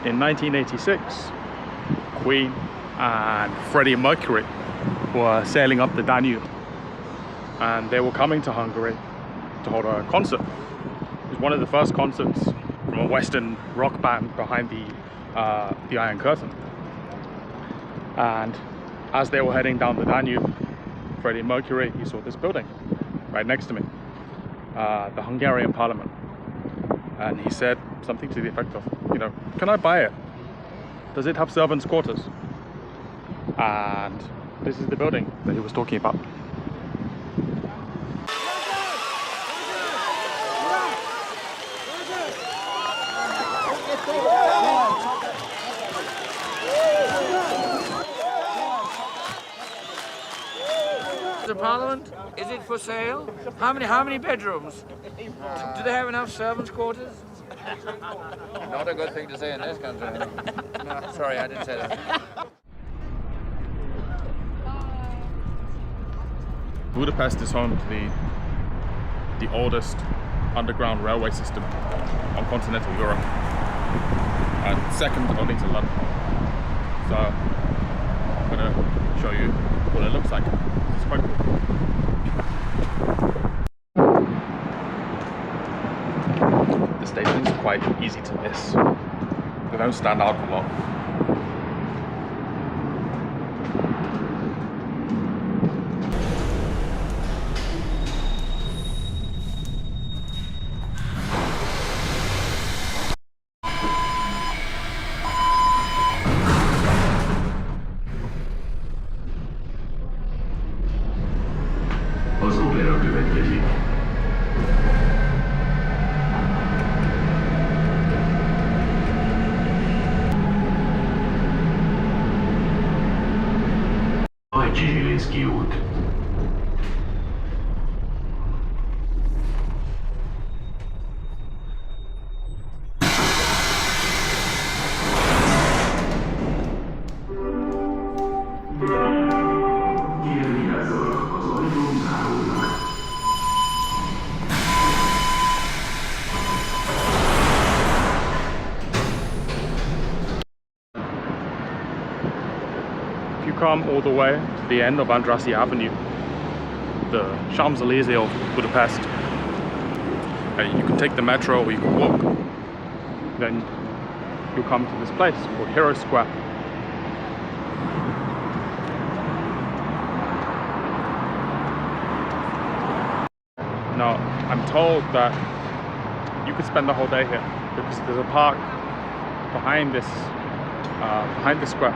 in 1986, Queen and Freddie Mercury were sailing up the Danube, and they were coming to Hungary to hold a concert. It was one of the first concerts from a Western rock band behind the Iron Curtain. And as they were heading down the Danube, Freddie Mercury, he saw this building right next to me, the Hungarian Parliament, and he said something to the effect of, you know, can I buy it? Does it have servants' quarters? And this is the building that he was talking about. The Parliament? Is it for sale? How many bedrooms? Do they have enough servants' quarters? Not a good thing to say in this country. No, sorry, I didn't say that. Budapest is home to the oldest underground railway system on continental Europe, and second only to London. So I'm going to show you what it looks like. It's quite cool. The stations are quite easy to miss. They don't stand out a lot. Az opera következik. Ajcsi-Vilinszky út. If you come all the way to the end of Andrassy Avenue, the Champs-Élysées of Budapest, you can take the metro or you can walk. Then you'll come to this place called Hero Square. Now, I'm told that you could spend the whole day here because there's a park behind this square.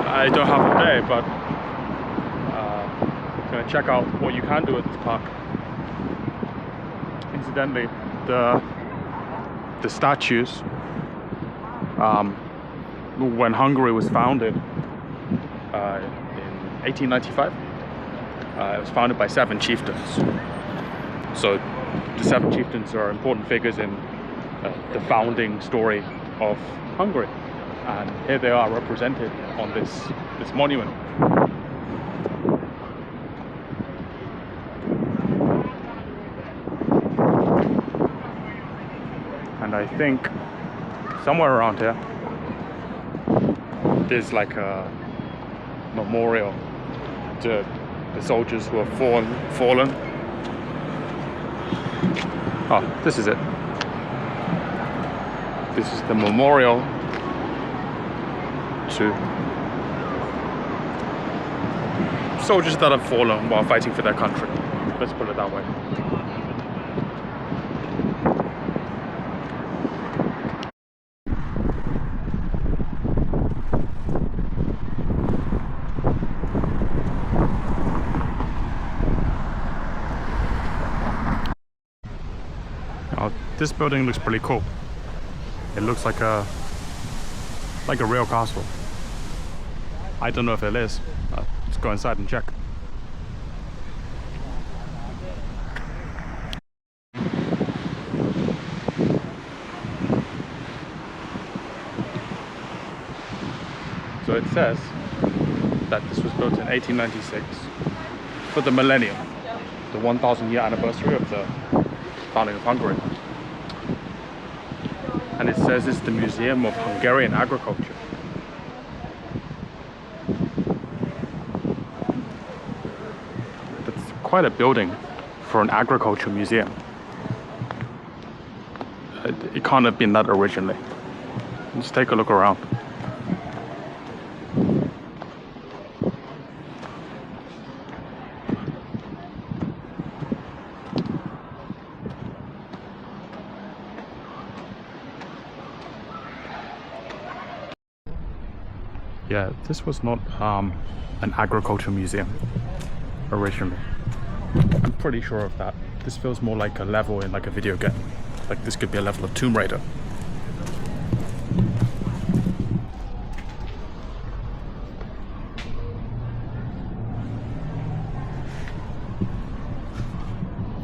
I don't have a day, but I'm gonna check out what you can do at this park. Incidentally, the statues, when Hungary was founded in 1895, it was founded by 7 chieftains. So the 7 chieftains are important figures in the founding story of Hungary. And here they are represented on this monument. And I think somewhere around here there's like a memorial to the soldiers who have fallen. Oh, this is it. This is the memorial to soldiers that have fallen while fighting for their country. Let's put it that way. Now, this building looks pretty cool. It looks like a real castle. I don't know if it is. Let's go inside and check. So it says that this was built in 1896 for the millennium, the 1,000-year anniversary of the founding of Hungary. and it says it's the Museum of Hungarian Agriculture. That's quite a building for an agriculture museum. It can't have been that originally. Let's take a look around. Yeah, this was not an agriculture museum originally. I'm pretty sure of that. This feels more like a level in like a video game. Like this could be a level of Tomb Raider.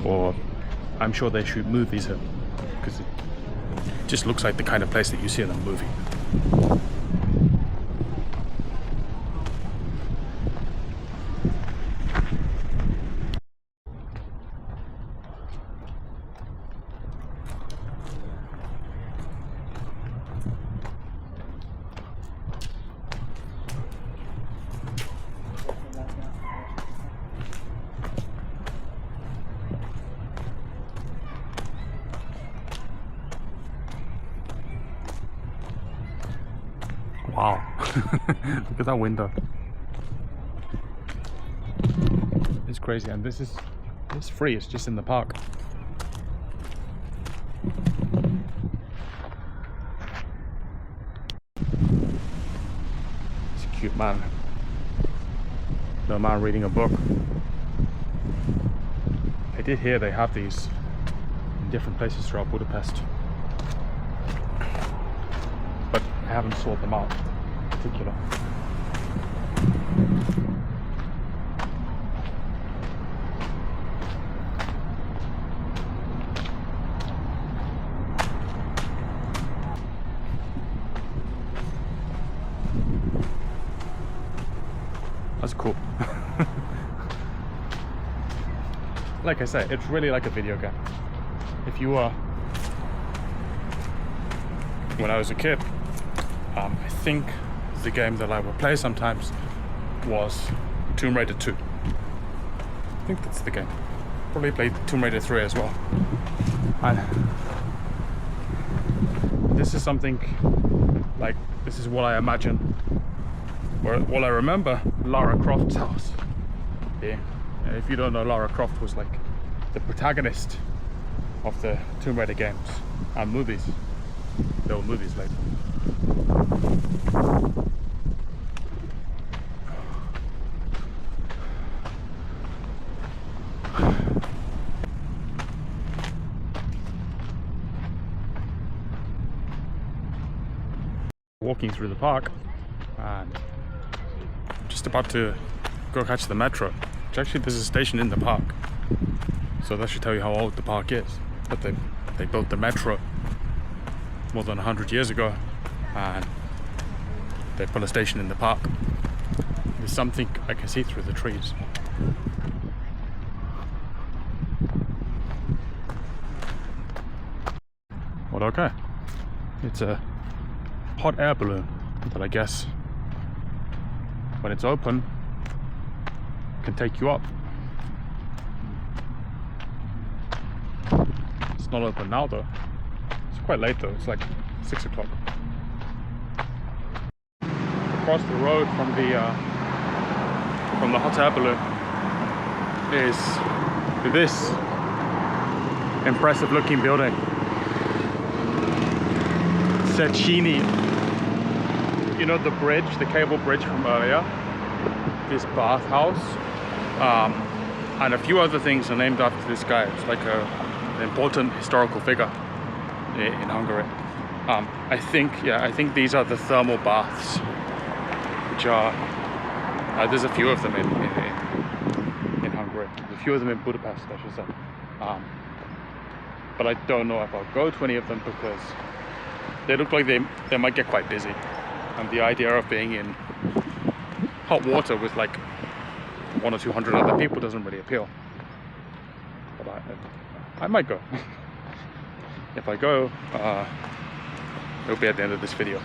Or I'm sure they shoot movies here because it just looks like the kind of place that you see in a movie. Wow, look at that window. It's crazy, and it's free, it's just in the park. It's a cute man. No man reading a book. I did hear they have these in different places throughout Budapest, but I haven't sought them out in particular. That's cool. Like I say, it's really like a video game. If you were... When I was a kid, I think the game that I would play sometimes was Tomb Raider 2. I think that's the game. Probably played Tomb Raider 3 as well. And this is something like, this is what I imagine, or what I remember Lara Croft's house being. And if you don't know, Lara Croft was like the protagonist of the Tomb Raider games and movies. There were movies later. Walking through the park and just about to go catch the metro. Which actually there's a station in the park, so that should tell you how old the park is. But they built the metro more than 100 years ago, and they put a station in the park. There's something I can see through the trees. Well, okay. It's a hot air balloon that I guess when it's open can take you up. It's not open now though. It's quite late though. It's like 6 o'clock. Across the road from the hot air balloon is this impressive looking building. Cecchini. You know the bridge, the cable bridge from earlier? This bathhouse. And a few other things are named after this guy. It's like an important historical figure in Hungary. I think these are the thermal baths, which are there's a few of them in Hungary. There's a few of them in Budapest, I should say. But I don't know if I'll go to any of them because they look like they might get quite busy, and the idea of being in hot water with like 100 or 200 other people doesn't really appeal. But I might go. If I go, It'll be at the end of this video.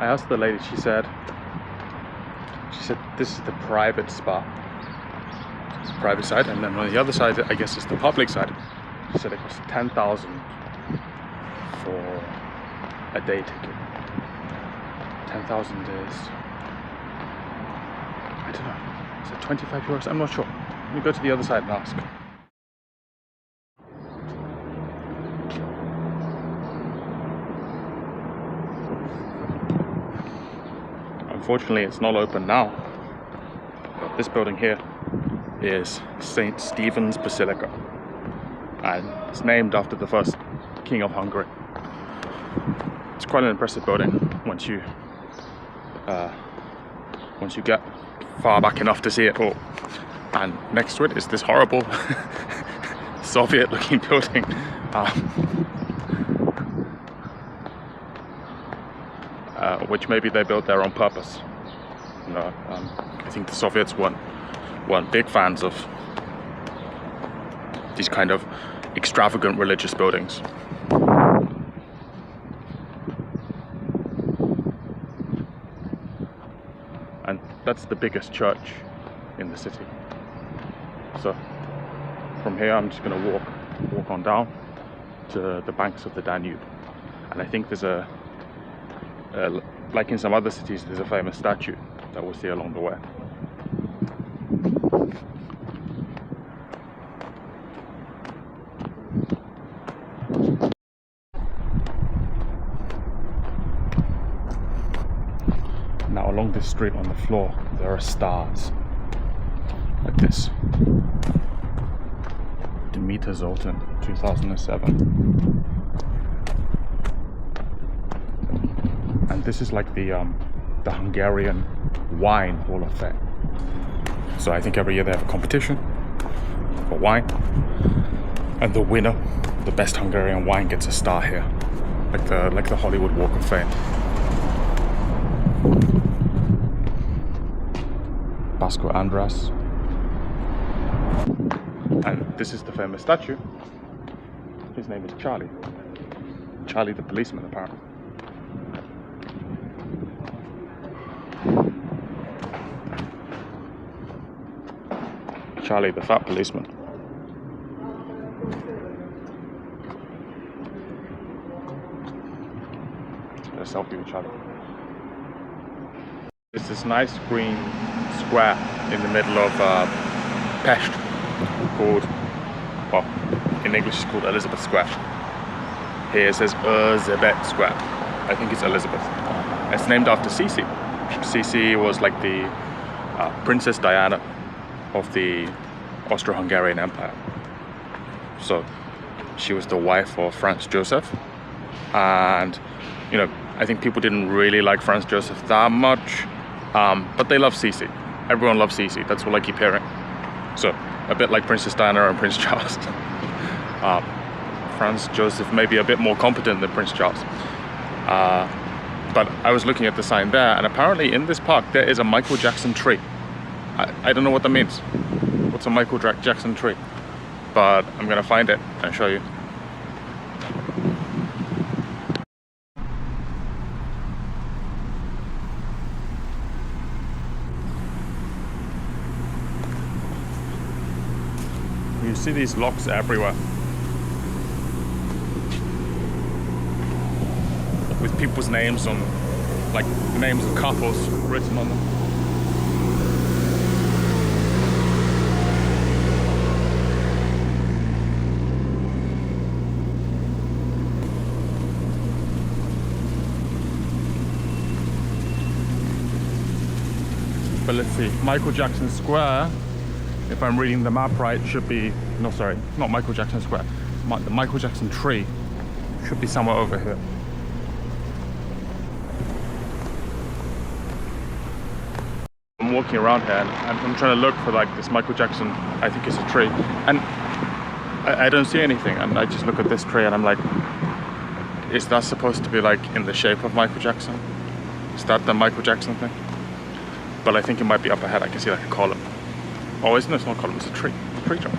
I asked the lady, she said this is the private spa. It's the private side, and then on the other side, I guess it's the public side. She said it costs 10,000 for a day ticket. 10,000 is, I don't know, is it 25 euros? I'm not sure. Let me go to the other side and ask. Unfortunately, it's not open now. But this building here is St.Stephens Basilica, and it's named after the first king of Hungary. It's quite an impressive building once you get far back enough to see it all. And next to it is this horrible Soviet-looking building. Which maybe they built there on purpose. You know, I think the Soviets weren't big fans of these kind of extravagant religious buildings. And that's the biggest church in the city. So from here I'm just going to walk on down to the banks of the Danube, and I think there's a like in some other cities, there's a famous statue that we'll see along the way. Now along this street on the floor, there are stars like this. Demeter Zoltan, 2007. And this is like the Hungarian wine hall of fame. So I think every year they have a competition for wine, and the winner, the best Hungarian wine, gets a star here, like the Hollywood Walk of Fame. Basco Andras, and this is the famous statue. His name is Charlie. Charlie the policeman, apparently. Charlie the fat policeman. Get a selfie with Charlie. There's this nice green square in the middle of Pest called, well, in English it's called Elizabeth Square. Here it says Elizabeth Square. I think it's Elizabeth. It's named after Sisi. Sisi was like the Princess Diana of the Austro-Hungarian Empire. So she was the wife of Franz Joseph, and you know, I think people didn't really like Franz Joseph that much, but they love Sisi. Everyone loves Sisi. That's what I keep hearing. So a bit like Princess Diana and Prince Charles. Franz Joseph may be a bit more competent than Prince Charles. But I was looking at the sign there, and apparently in this park there is a Michael Jackson tree. I don't know what that means. What's a Michael Jackson tree? But I'm gonna find it and show you. You see these locks everywhere, with people's names on, like names of couples written on them. But let's see, Michael Jackson Square, if I'm reading the map right, should be, no sorry, not Michael Jackson Square, the Michael Jackson tree should be somewhere over here. I'm walking around here and I'm trying to look for like this Michael Jackson, I think it's a tree, and I don't see anything, and I just look at this tree and I'm like, is that supposed to be like in the shape of Michael Jackson? Is that the Michael Jackson thing? But I think it might be up ahead. I can see like a column. Oh, isn't it? It's not a column, it's a tree trunk.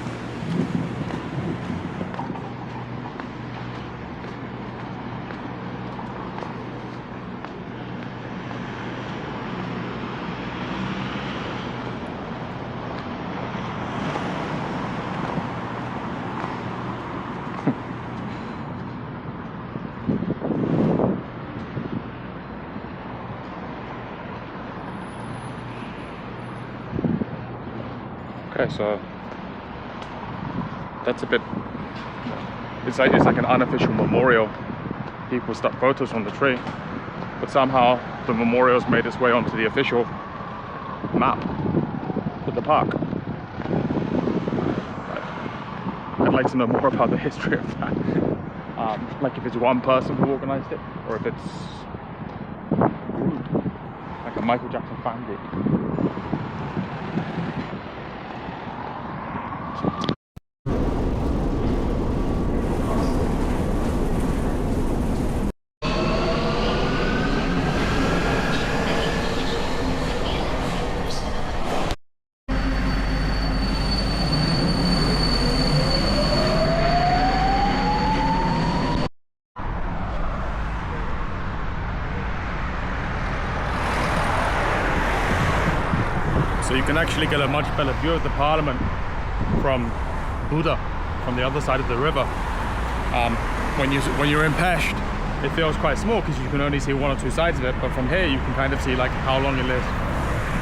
Okay, so that's a bit, it's like an unofficial memorial. People stuck photos on the tree, but somehow the memorial's made its way onto the official map for the park. I'd like to know more about the history of that. Like if it's one person who organized it, or if it's a group, like a Michael Jackson fan group. So you can actually get a much better view of the parliament from Buda, from the other side of the river. When you're in Pest, it feels quite small because you can only see one or two sides of it, but from here you can kind of see like how long it is.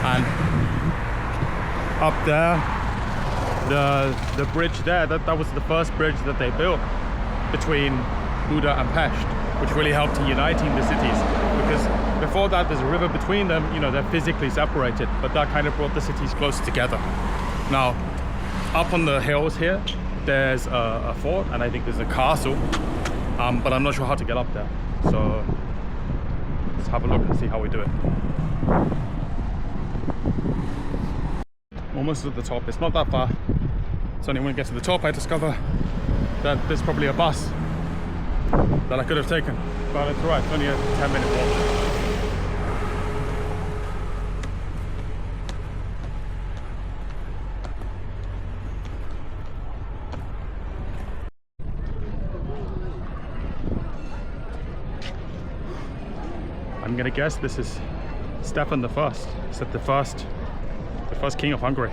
And up there, the bridge there, that was the first bridge that they built between Buda and Pest, which really helped in uniting the cities, because before that there's a river between them, you know, they're physically separated, but that kind of brought the cities closer together. Now, up on the hills here, there's a fort, and I think there's a castle, but I'm not sure how to get up there. So let's have a look and see how we do it. Almost at the top, it's not that far. It's only when we get to the top I discover that there's probably a bus that I could have taken, but it's alright, it's only a 10-minute walk. I'm gonna guess this is Stephen the First. Is that the first king of Hungary?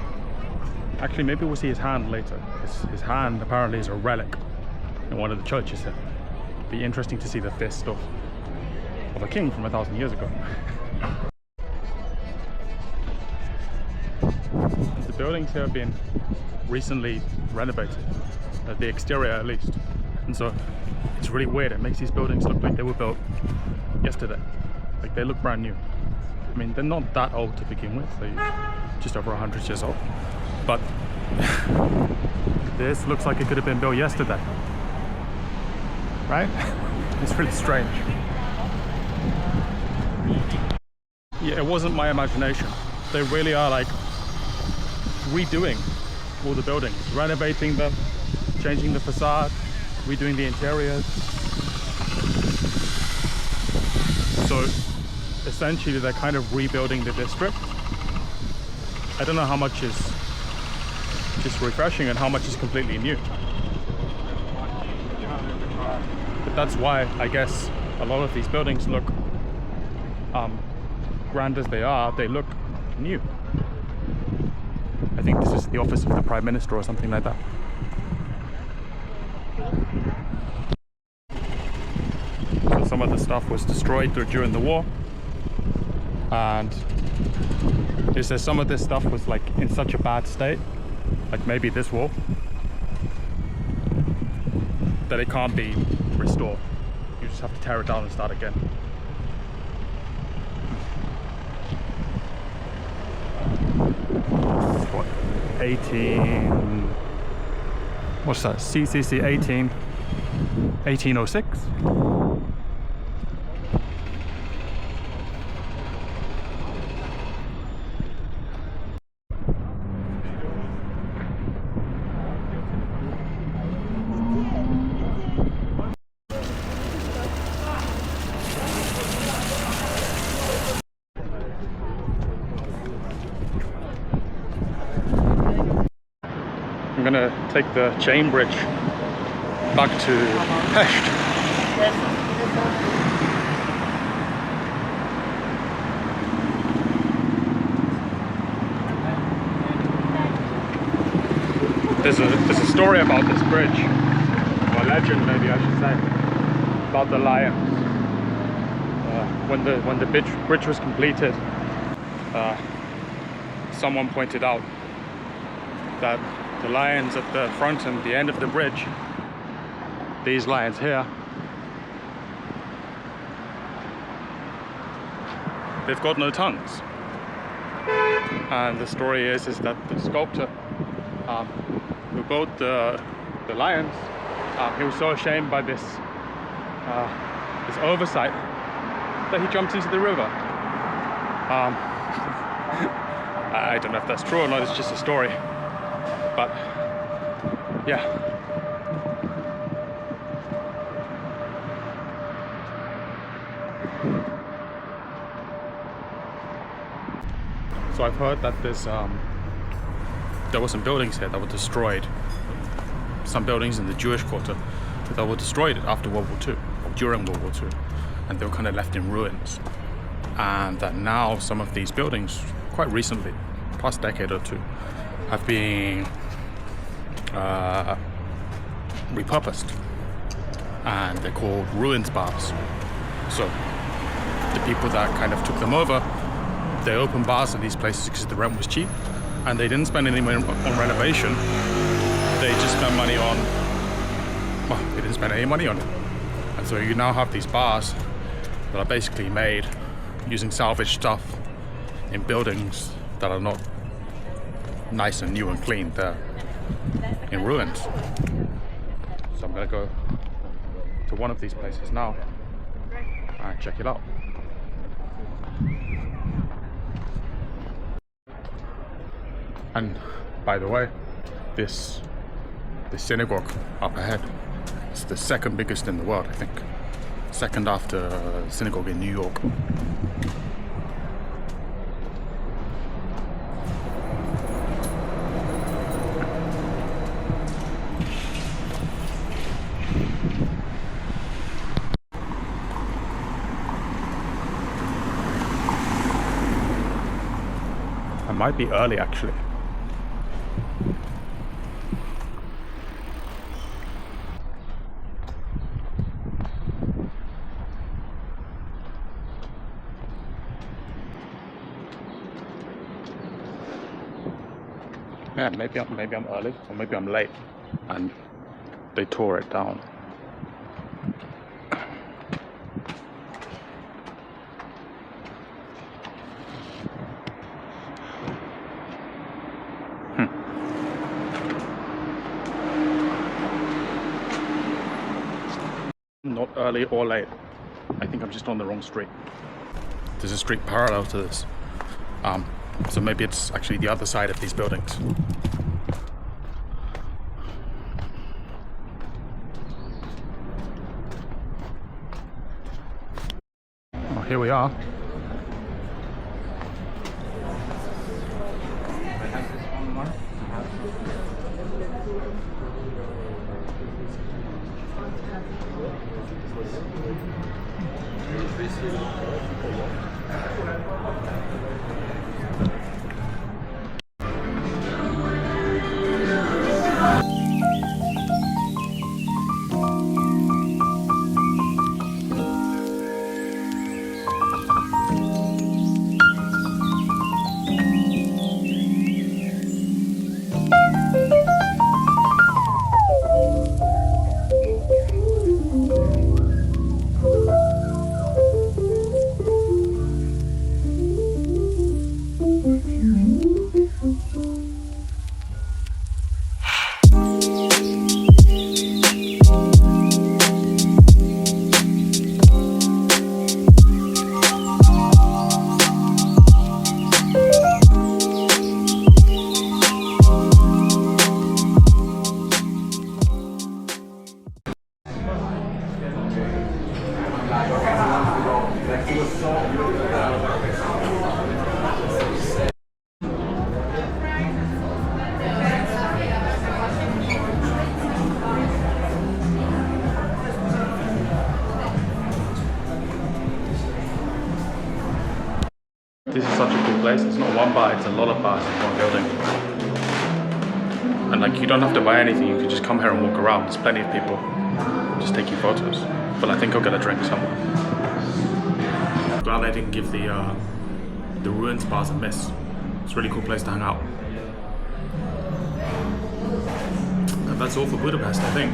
Actually, maybe we'll see his hand later. His hand apparently is a relic in one of the churches here. Be interesting to see the fist of a king from 1,000 years ago. The buildings here have been recently renovated, the exterior at least, and so it's really weird. It makes these buildings look like they were built yesterday. Like they look brand new. I mean, they're not that old to begin with, they're just over 100 years old, but this looks like it could have been built yesterday, right? It's really strange. Yeah, it wasn't my imagination. They really are like redoing all the buildings, renovating them, changing the facade, redoing the interiors. So essentially they're kind of rebuilding the district. I don't know how much is just refreshing and how much is completely new. But that's why I guess a lot of these buildings look, grand as they are, they look new. I think this is the office of the Prime Minister or something like that. So some of the stuff was destroyed during the war, and it says some of this stuff was like in such a bad state, like maybe this wall, that it can't be restored. You just have to tear it down and start again. This is what, 18, what's that, CCC 1806? gonna take the chain bridge back to Pest. There's a story about this bridge, or a legend maybe I should say, about the lions. When the bridge was completed, someone pointed out that the lions at the front and the end of the bridge, these lions here, they've got no tongues. And the story is that the sculptor who built the lions, he was so ashamed by this oversight that he jumped into the river. I don't know if that's true or not, it's just a story. But yeah. So I've heard that there were some buildings here that were destroyed. Some buildings in the Jewish quarter that were destroyed after World War II, or during World War II, and they were kind of left in ruins. And that now some of these buildings, quite recently, past decade or two, have been repurposed, and they're called ruins bars. So the people that kind of took them over, they opened bars in these places because the rent was cheap, and they didn't spend any money on renovation. They just spent money on, well, they didn't spend any money on it. And so you now have these bars that are basically made using salvaged stuff in buildings that are not nice and new and clean. They're in ruins. So I'm gonna go to one of these places now and check it out. And by the way, this synagogue up ahead is the second biggest in the world, I think. Second after a synagogue in New York. I might be early actually. Yeah, maybe I'm early, or maybe I'm late, and they tore it down. Not early or late. I think I'm just on the wrong street. There's a street parallel to this. So maybe it's actually the other side of these buildings. Oh, here we are. place. It's not one bar, it's a lot of bars in one building. And like, you don't have to buy anything, you can just come here and walk around. There's plenty of people just taking photos. But I think I'll get a drink somewhere. Glad I didn't give the ruins bars a miss. It's a really cool place to hang out. And that's all for Budapest, I think.